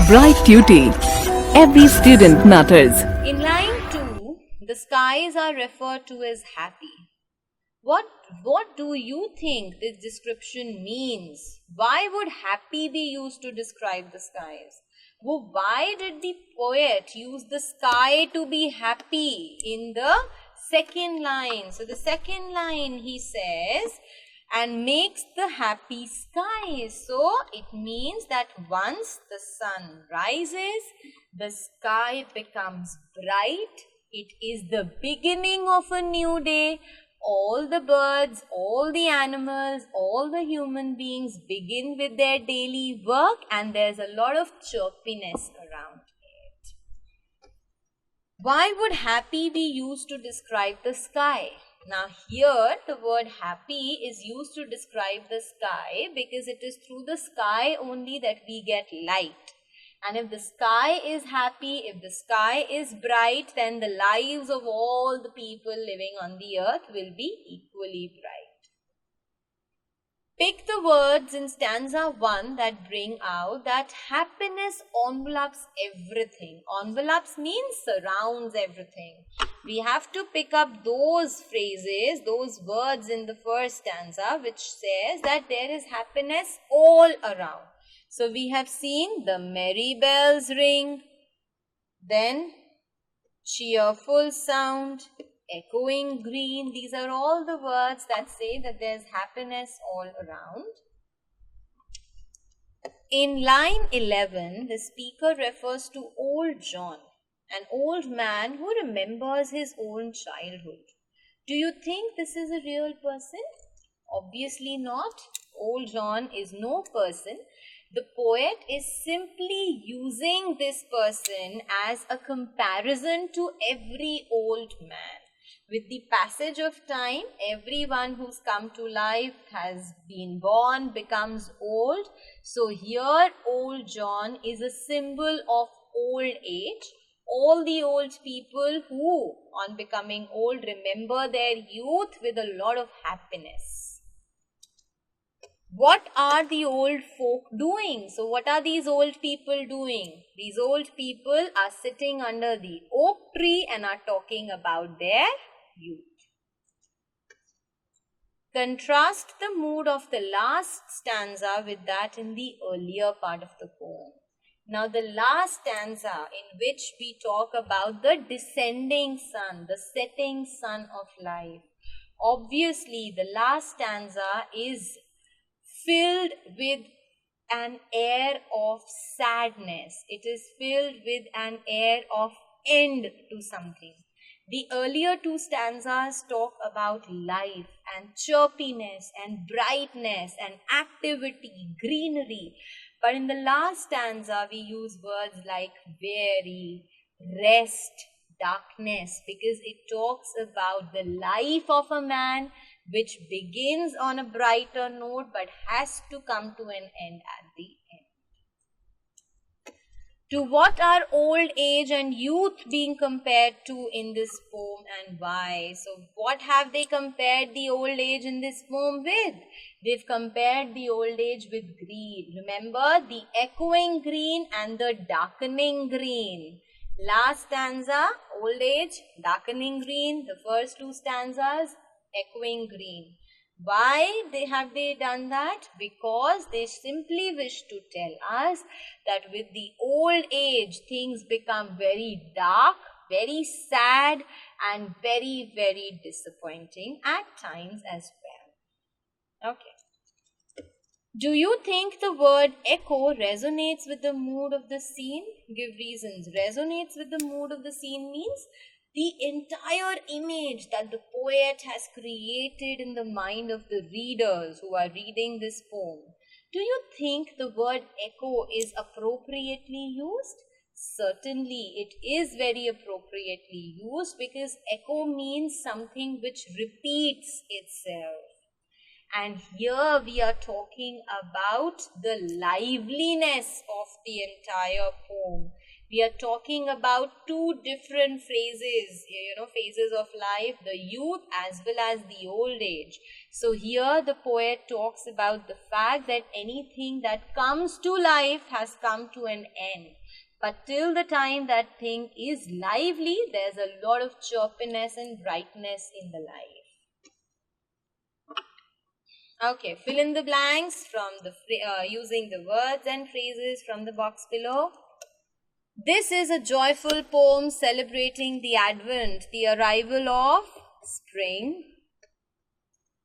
Bright Tuty. Every student matters. In line 2, the skies are referred to as happy. What do you think this description means? Why would happy be used to describe the skies? Well, why did the poet use the sky to be happy in the second line? So the second line he says, and makes the happy skies. So it means that once the sun rises, the sky becomes bright. It is the beginning of a new day. All the birds, all the animals, all the human beings begin with their daily work, and there's a lot of chirpiness around it. Why would happy be used to describe the sky? Now here the word happy is used to describe the sky because it is through the sky only that we get light. And if the sky is happy, if the sky is bright, then the lives of all the people living on the earth will be equally bright. Pick the words in stanza 1 that bring out that happiness envelops everything. Envelops means surrounds everything. We have to pick up those phrases, those words in the first stanza which says that there is happiness all around. So we have seen the merry bells ring, then cheerful sound, echoing green. These are all the words that say that there's happiness all around. In line 11, the speaker refers to old John, an old man who remembers his own childhood. Do you think this is a real person? Obviously not. Old John is no person. The poet is simply using this person as a comparison to every old man. With the passage of time, everyone who's come to life has been born, becomes old. So here, old John is a symbol of old age. All the old people who, on becoming old, remember their youth with a lot of happiness. What are the old folk doing? So what are these old people doing? These old people are sitting under the oak tree and are talking about their youth. Contrast the mood of the last stanza with that in the earlier part of the poem. Now the last stanza in which we talk about the descending sun, the setting sun of life. Obviously the last stanza is filled with an air of sadness. It is filled with an air of end to something. The earlier two stanzas talk about life and chirpiness and brightness and activity, greenery. But in the last stanza, we use words like weary, rest, darkness, because it talks about the life of a man which begins on a brighter note but has to come to an end at the end. To what are old age and youth being compared to in this poem and why? So what have they compared the old age in this poem with? They've compared the old age with green. Remember the echoing green and the darkening green. Last stanza, old age, darkening green. The first two stanzas, echoing green. Why have they done that? Because they simply wish to tell us that with the old age, things become very dark, very sad, and very, very disappointing at times as well. Okay. Do you think the word echo resonates with the mood of the scene? Give reasons. Resonates with the mood of the scene means the entire image that the poet has created in the mind of the readers who are reading this poem. Do you think the word echo is appropriately used? Certainly, it is very appropriately used because echo means something which repeats itself. And here we are talking about the liveliness of the entire poem. We are talking about two different phases, phases of life, the youth as well as the old age. So here the poet talks about the fact that anything that comes to life has come to an end. But till the time that thing is lively, there's a lot of chirpiness and brightness in the life. Okay, fill in the blanks from using the words and phrases from the box below. This is a joyful poem celebrating the advent, the arrival of spring.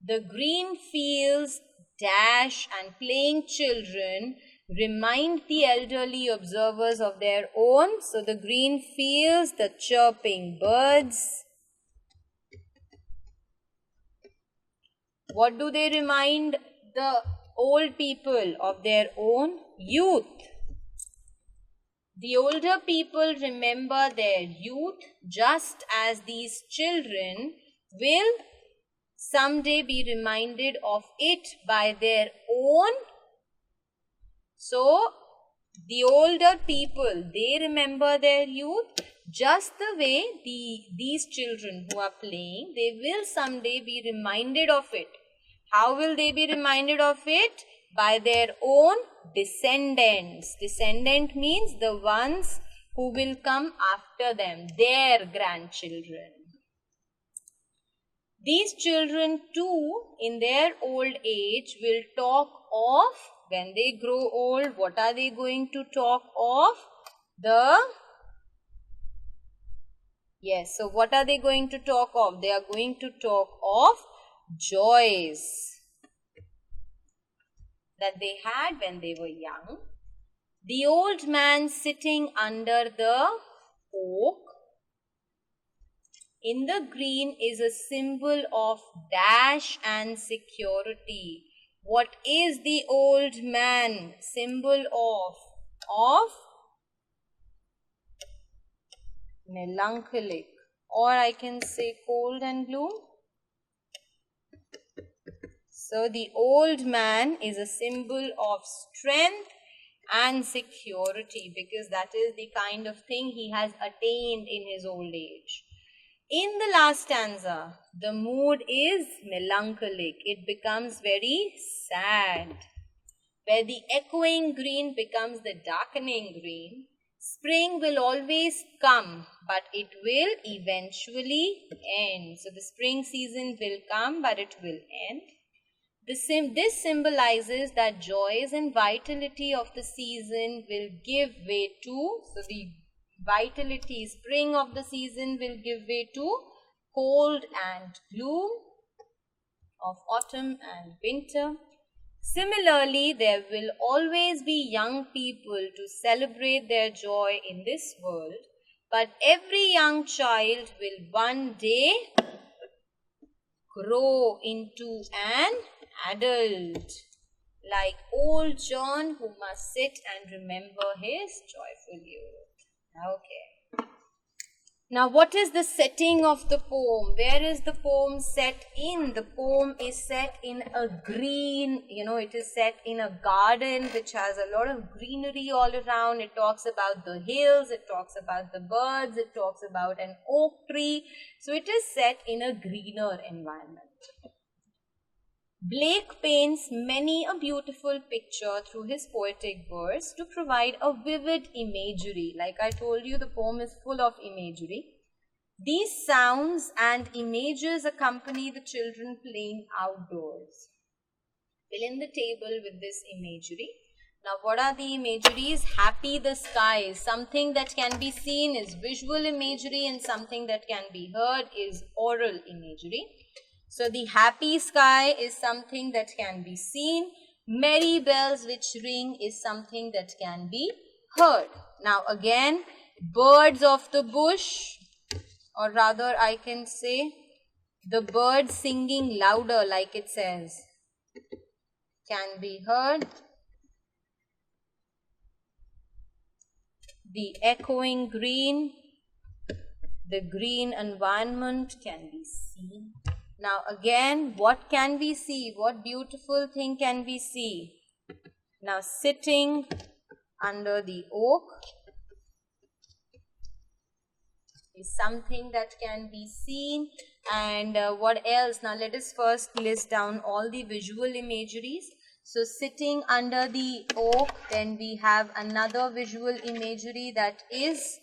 The green fields, dash and playing children remind the elderly observers of their own. So the green fields, the chirping birds. What do they remind the old people of their own? Youth. The older people remember their youth just as these children will someday be reminded of it by their own. So, the older people, they remember their youth just the way these children who are playing, they will someday be reminded of it. How will they be reminded of it? By their own descendants. Descendant means the ones who will come after them, their grandchildren. These children too, in their old age, will talk of, when they grow old, what are they going to talk of? So what are they going to talk of? They are going to talk of joys that they had when they were young. The old man sitting under the oak in the green is a symbol of dash and security. What is the old man symbol of? Of melancholic, or I can say cold and gloom. So the old man is a symbol of strength and security, because that is the kind of thing he has attained in his old age. In the last stanza, the mood is melancholic. It becomes very sad, where the echoing green becomes the darkening green. Spring will always come, but it will eventually end. So the spring season will come, but it will end. This symbolizes that joys and vitality of the season will give way to, so the vitality, spring of the season will give way to cold and gloom of autumn and winter. Similarly, there will always be young people to celebrate their joy in this world, but every young child will one day grow into an adult, like old John, who must sit and remember his joyful youth. Okay. Now, what is the setting of the poem? Where is the poem set in? The poem is set in a green, it is set in a garden which has a lot of greenery all around. It talks about the hills, it talks about the birds, it talks about an oak tree. So, it is set in a greener environment. Blake paints many a beautiful picture through his poetic verse to provide a vivid imagery. Like I told you, the poem is full of imagery. These sounds and images accompany the children playing outdoors. Fill in the table with this imagery. Now, what are the imageries? Happy the skies. Something that can be seen is visual imagery, and something that can be heard is oral imagery. So the happy sky is something that can be seen. Merry bells which ring is something that can be heard. Now again, birds of the bush, or rather I can say the birds singing louder, like it says, can be heard. The echoing green, the green environment can be seen. Now again, what can we see? What beautiful thing can we see? Now sitting under the oak, is something that can be seen. And what else? Now let us first list down all the visual imageries. So sitting under the oak, then we have another visual imagery that is,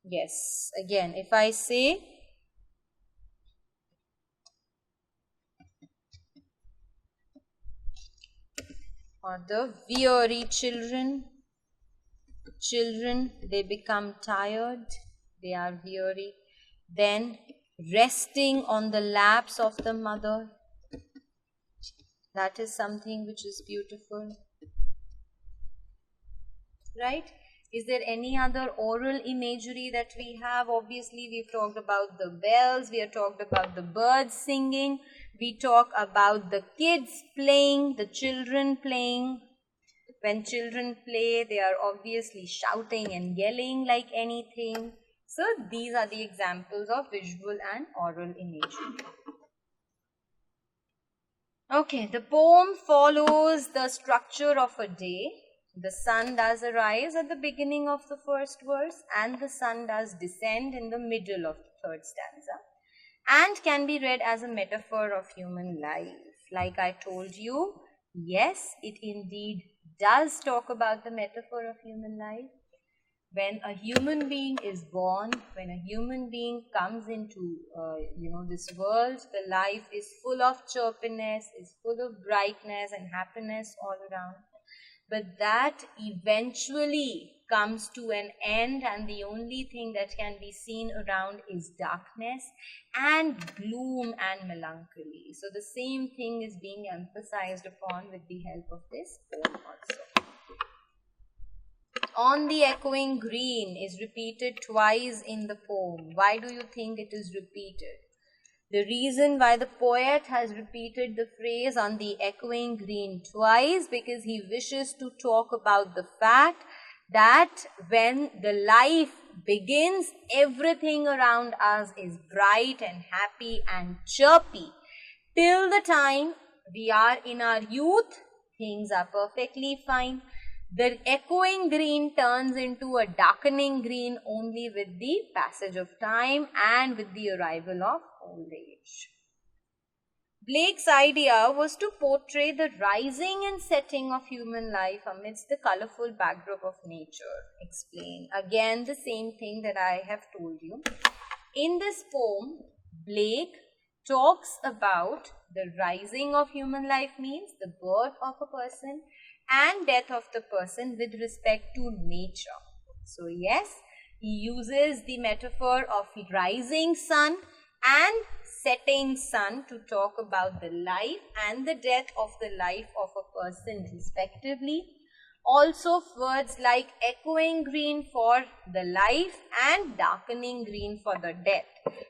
yes, again, if I say, or the weary children, they become tired, they are weary, then resting on the laps of the mother, that is something which is beautiful, right? Is there any other oral imagery that we have? Obviously, we've talked about the bells, we have talked about the birds singing, we talk about the kids playing, the children playing. When children play, they are obviously shouting and yelling like anything. So these are the examples of visual and oral imagery. Okay, the poem follows the structure of a day. The sun does arise at the beginning of the first verse and the sun does descend in the middle of the third stanza, and can be read as a metaphor of human life. Like I told you, yes, it indeed does talk about the metaphor of human life. When a human being is born, when a human being comes into this world, the life is full of chirpiness, is full of brightness and happiness all around. But that eventually comes to an end, and the only thing that can be seen around is darkness and gloom and melancholy. So the same thing is being emphasized upon with the help of this poem also. On the echoing green is repeated twice in the poem. Why do you think it is repeated? The reason why the poet has repeated the phrase on the echoing green twice, because he wishes to talk about the fact that when the life begins, everything around us is bright and happy and chirpy. Till the time we are in our youth, things are perfectly fine. The echoing green turns into a darkening green only with the passage of time and with the arrival of old age. Blake's idea was to portray the rising and setting of human life amidst the colorful backdrop of nature. Explain. Again, the same thing that I have told you. In this poem, Blake talks about the rising of human life, means the birth of a person, and death of the person with respect to nature. So yes, he uses the metaphor of rising sun and setting sun to talk about the life and the death of the life of a person respectively. Also words like echoing green for the life and darkening green for the death.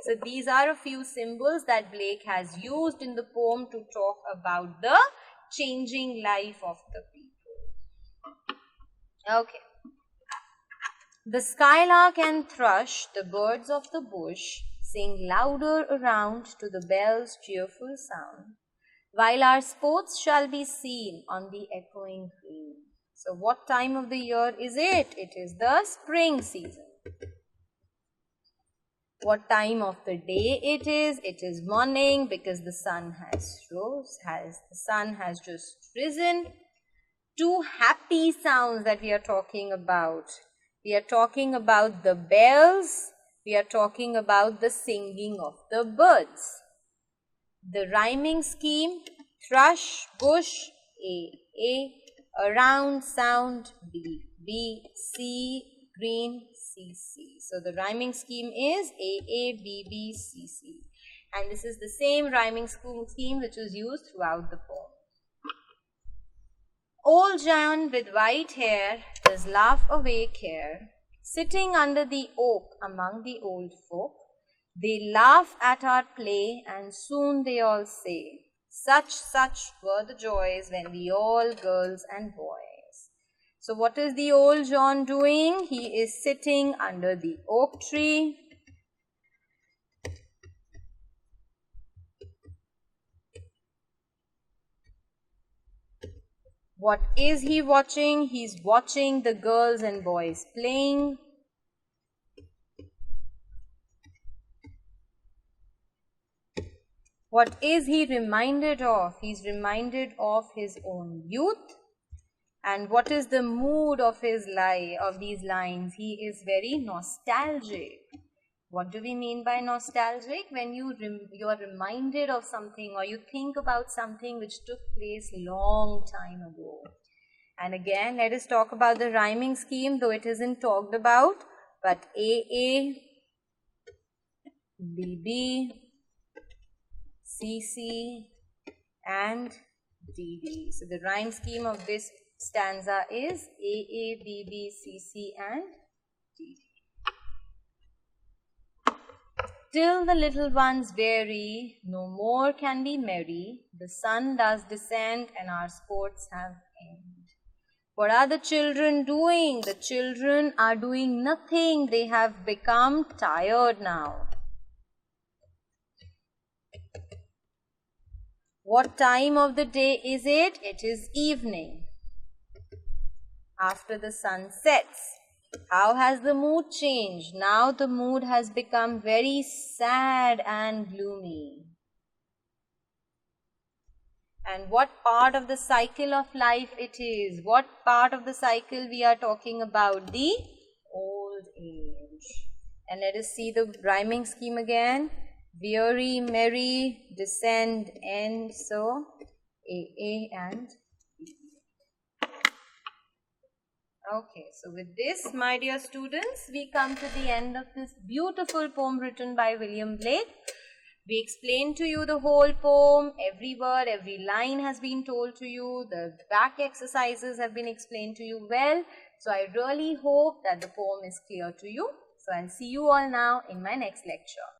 So these are a few symbols that Blake has used in the poem to talk about the changing life of the people. Okay. The skylark and thrush, the birds of the bush, sing louder around to the bell's cheerful sound, while our sports shall be seen on the echoing green. So what time of the year is it? It is the spring season. What time of the day it is? It is morning, because the sun has just risen. Two happy sounds that we are talking about. We are talking about the bells. We are talking about the singing of the birds. The rhyming scheme: thrush, bush, A, around, sound, B, C, green, C. So the rhyming scheme is A, B, C. And this is the same rhyming scheme which was used throughout the poem. Old John with white hair does laugh away care, sitting under the oak among the old folk. They laugh at our play, and soon they all say, such were the joys when we all girls and boys. So what is the old John doing? He is sitting under the oak tree. What is he watching? He's watching the girls and boys playing. What is he reminded of? He's reminded of his own youth. And what is the mood of his of these lines? He is very nostalgic. What do we mean by nostalgic? When you are reminded of something, or you think about something which took place long time ago. And again, let us talk about the rhyming scheme, though it isn't talked about. But AA, BB, CC, and DD. So the rhyme scheme of this stanza is AA, BB, CC, and DD. Till the little ones weary, no more can be merry. The sun does descend and our sports have end. What are the children doing? The children are doing nothing. They have become tired now. What time of the day is it? It is evening, after the sun sets. How has the mood changed? Now the mood has become very sad and gloomy. And what part of the cycle of life it is? What part of the cycle we are talking about? The old age. And let us see the rhyming scheme again. Weary, merry, descend, end. So, AA and Okay, so with this, my dear students, we come to the end of this beautiful poem written by William Blake. We explained to you the whole poem, every word, every line has been told to you, the back exercises have been explained to you well. So I really hope that the poem is clear to you. So I'll see you all now in my next lecture.